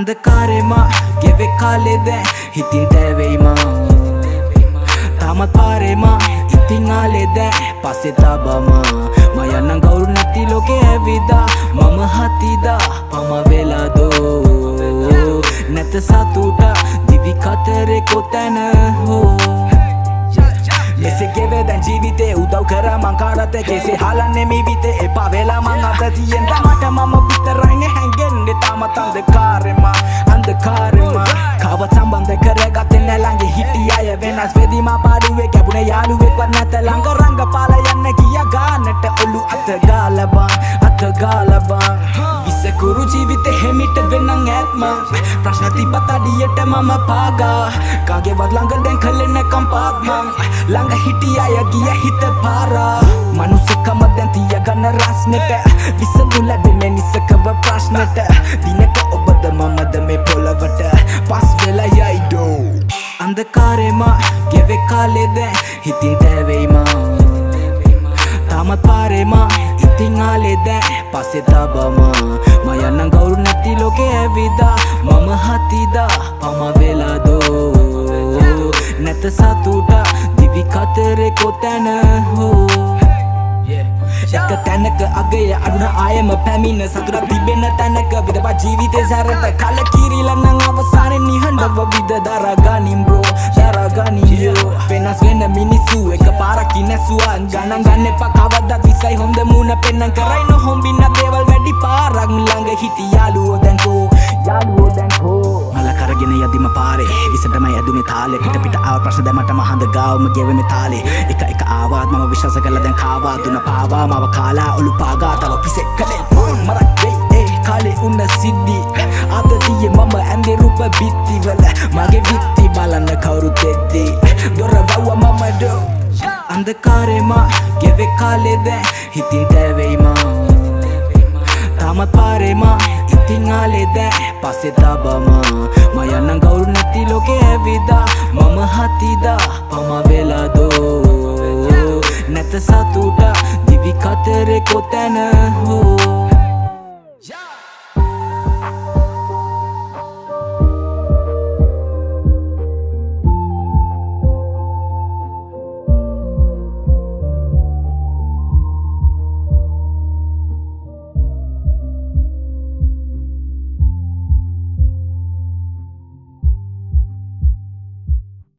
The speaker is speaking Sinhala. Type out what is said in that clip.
अंधकारema ගෙවෙ කාලෙද හිතින් දැවෙයිමා තාමත් පාරෙමා ඉතින් ආලෙද පස්සේ තබමා මයන්නම් ගෞරු නැති ලෝකෙ ඇවිදා මම හතිදා පම වෙලාදෝ නැත සතුට දිවි කතරේ කොතැන හෝ මෙසේ ගෙවෙදැන් ජීවිතේ උදව් කරා මං කාටත් කෙසේ හලන්නේ මිවිතේ එපා වෙලා මං අත තියෙන මට මම විතරයිනේ හැංගෙන්නේ තාමත් अंधकारema කවවත් සම්බන්ධ කරගත්තේ නැ ළඟ හිටිය අය වෙනස් වෙදී මා පාඩුවේ කැපුණේ යාළුවෙක්වත් නැත ළඟ රංගපාල යන්න ගියා ගානට ඔලු අත ගාලා බං විසකුරු ජීවිතේ හැමිට වෙනං ඇත්ම ප්‍රශ්න තිබ්බත් අඩියට මම පාගා කාගේවත් ළඟ දැන් කලේ නැකම් පාත් මං ළඟ හිටිය අය ගිය හිත පාරා මනුස්සකම දැන් තියගන්න රස්නෙට විසඳු ලැබෙන්නේ නිසකව ප්‍රශ්නෙට දිනක ඔබද මමද මේ පොළවට පස් වෙලා යයිඩෝ अंधकारema ගෙවෙ කාලෙද හිතින් දැවෙයිමා තාමත් පාරෙමා ඉතින් ආලෙද පස්සේ තබමා මයන්නම් ගෞරු නැති ලෝකෙ ඇවිදා මම හතිදා පම වෙලාදෝ නැත සතුට දිවි කතරේ කොතැන හෝ එක තැනක අගය අඩුන ආයම පැමිණ සතුටක් තිබෙන තැනක විදපා ජීවිතේ සැරට කලකිරිලා නම් අවසානයේ නිහඬව විද දරාගනින් බ්‍රෝ දරාගනියෝ වෙනස් වෙන මිනිස්සු එක පාරක් ඉනසුවා ගණන් ගන්න එපා කවදාවත් විසයි හොඳ මුණ පෙන්නන් කරයි නොහොම්බින්න දේවල් වැඩි පාරක් ළඟ හිටි යාළුවෝ දැන් කෝ මල කරගෙන යදිම පාරේ විසටමයි ඇදුනේ තාලේ පිට ආව ප්‍රශ්න දැමට මහඳ ගාවම ගෙවෙන්නේ තාලේ එක ආවාත් මම විශ්වාස කළා දැන් කාවා දුන පාවා මව කාලා ඔලු පාගා තව පිසෙක් කලේ මරක් වෙයි කාලේ උන්න සිද්ධි අතතියේ මම ඇඳේ රූප බිත්තිවල මගේ විත්ති බලන්න කවුරුත් එද්දි දොර වව්වා මම දෝ अंधकारema ගෙවෙ කාලෙද හිතින් දැවෙයිමා තාමත් පාරෙමා ඉතින් ආලෙද පස්සේ තබමා මයන්නම් ගෞරු නැති ලෝකෙ ඇවිදා මම හතිදා පම වෙලාදෝ නැත සතුට දිවි කතරේ කොතැන හෝ